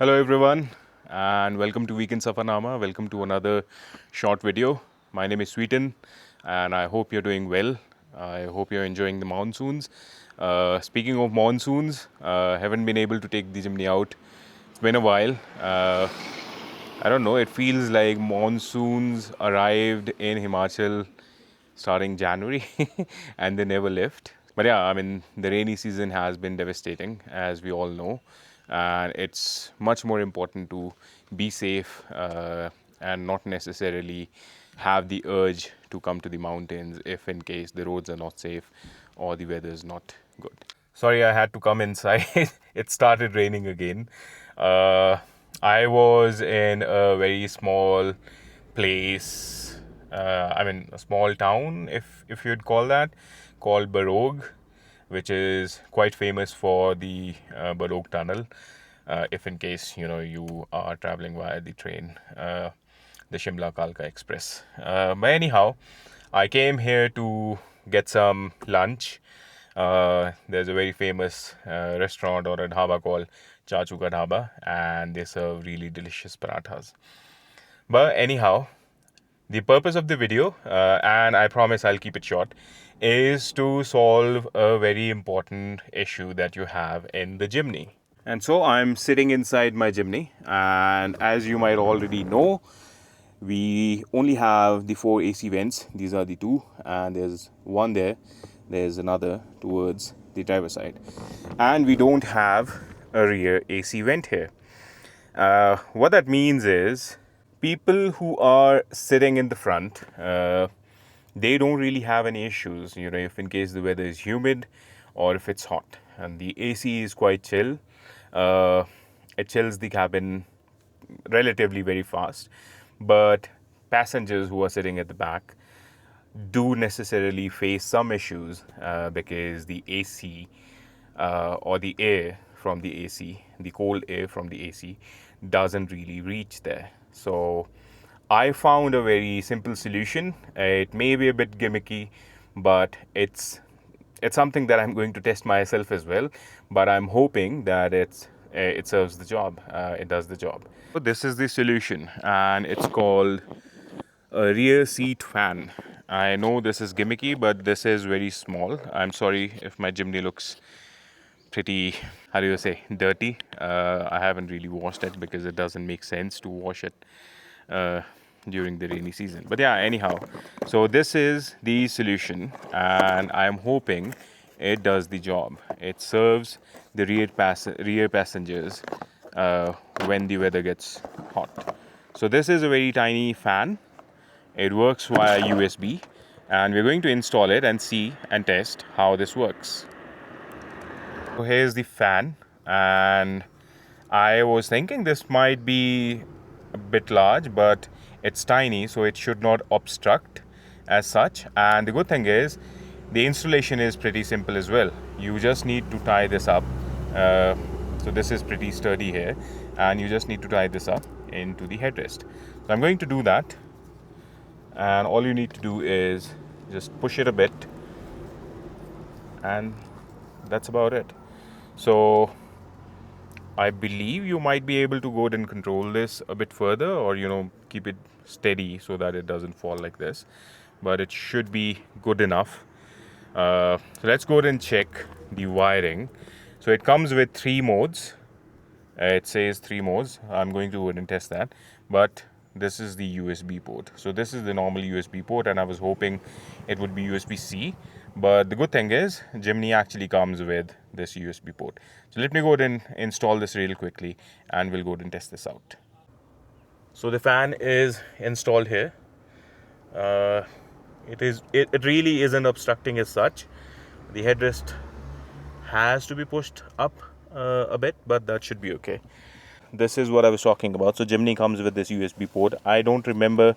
Hello everyone and welcome to Weekend Safanama. Welcome to another short video. My name is Sweeten and I hope you're doing well. I hope you're enjoying the monsoons. Speaking of monsoons, haven't been able to take the Jimny out. It's been a while. I don't know, it feels like monsoons arrived in Himachal starting January and they never left. But yeah, I mean, the rainy season has been devastating, as we all know, and it's much more important to be safe and not necessarily have the urge to come to the mountains if in case the roads are not safe or the weather is not good. Sorry, I had to come inside. It started raining again. Uh, I was in a very small place. I mean, a small town, if you'd call that, called Barog, which is quite famous for the Barog Tunnel. If in case you are traveling via the train, the Shimla Kalka Express. But anyhow, I came here to get some lunch. There's a very famous restaurant or a dhaba called Chachu Ka Dhaba, and they serve really delicious parathas. But anyhow, the purpose of the video, and I promise I'll keep it short, is to solve a very important issue that you have in the Jimny. And so I'm sitting inside my Jimny, and as you might already know, we only have the four AC vents. These are the two, and there's one there. There's another towards the driver's side. And we don't have a rear AC vent here. What that means is people who are sitting in the front, they don't really have any issues, if in case the weather is humid or if it's hot. And the AC is quite chill. It chills the cabin relatively very fast. But passengers who are sitting at the back do necessarily face some issues because the AC or the air from the AC, the cold air from the AC, doesn't really reach there. So I found a very simple solution. It may be a bit gimmicky, but it's something that I'm going to test myself as well. But I'm hoping that it serves the job. It does the job. So this is the solution, and it's called a rear seat fan. I know this is gimmicky, but this is very small. I'm sorry if my Jimny looks pretty, how do you say, dirty. I haven't really washed it because it doesn't make sense to wash it during the rainy season. But yeah, anyhow, so this is the solution, and I'm hoping it does the job. It serves the rear passengers when the weather gets hot. So this is a very tiny fan. It works via USB, and we're going to install it and see and test how this works. So here's the fan, and I was thinking this might be a bit large, but it's tiny, so it should not obstruct as such. And the good thing is the installation is pretty simple as well. You just need to tie this up. So this is pretty sturdy here, and you just need to tie this up into the headrest. So I'm going to do that, and all you need to do is just push it a bit, and that's about it. So I believe you might be able to go ahead and control this a bit further, or keep it steady so that it doesn't fall like this, but it should be good enough. So let's go ahead and check the wiring. So it comes with 3 modes. It says 3 modes. I'm going to go ahead and test that, but this is the USB port. So this is the normal USB port, and I was hoping it would be USB-C. But the good thing is Jimny actually comes with this USB port. So let me go ahead and install this real quickly, and we'll go ahead and test this out. So the fan is installed here. It really isn't obstructing as such. The headrest has to be pushed up a bit, but that should be okay. This is what I was talking about. So Jimny comes with this USB port. I don't remember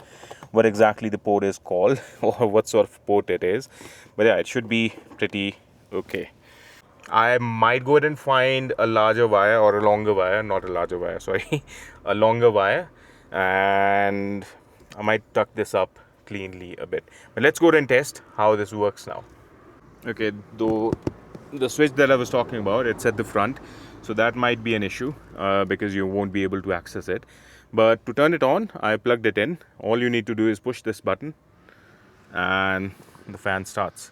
what exactly the port is called or what sort of port it is, but yeah, it should be pretty okay. I might go ahead and find a larger wire or a longer wire, not a larger wire, sorry, a longer wire, and I might tuck this up cleanly a bit. But let's go ahead and test how this works now. Okay, though the switch that I was talking about, it's at the front. so that might be an issue because you won't be able to access it. But to turn it on, I plugged it in. All you need to do is push this button and the fan starts.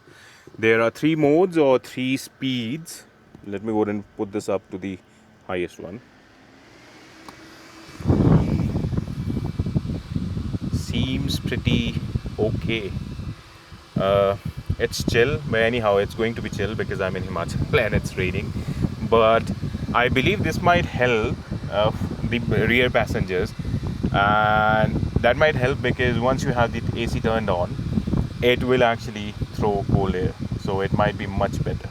There are 3 modes or 3 speeds. Let me go ahead and put this up to the highest one. Seems pretty okay. It's chill, but anyhow, it's going to be chill because I'm in Himachal and it's raining. But I believe this might help the rear passengers, and that might help because once you have the AC turned on, it will actually throw cold air, so it might be much better.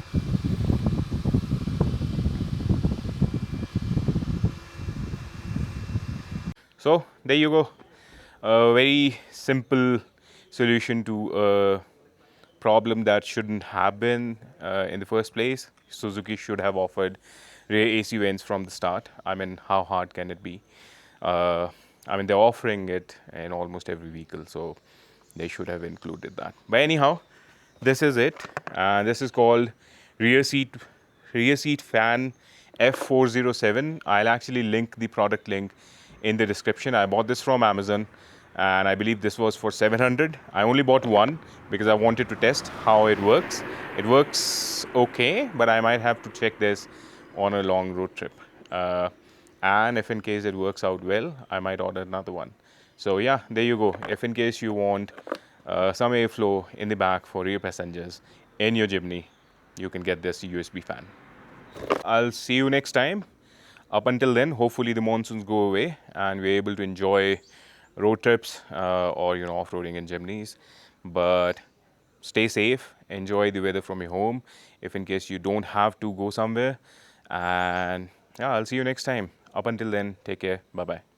So there you go, a very simple solution to a problem that shouldn't happen in the first place. Suzuki should have offered rear AC vents from the start. I mean, how hard can it be? I mean, they're offering it in almost every vehicle, so they should have included that. But anyhow, this is it. This is called rear seat fan F407. I'll actually link the product link in the description. I bought this from Amazon, and I believe this was for 700. I only bought one because I wanted to test how it works. It works okay, but I might have to check this on a long road trip. And if in case it works out well, I might order another one. So yeah, there you go. If in case you want some airflow in the back for rear passengers in your Jimny, you can get this USB fan. I'll see you next time. Up until then, hopefully the monsoons go away and we're able to enjoy road trips or off-roading in Jimneys. But stay safe, enjoy the weather from your home if in case you don't have to go somewhere. And yeah, I'll see you next time. Up until then, take care. Bye-bye.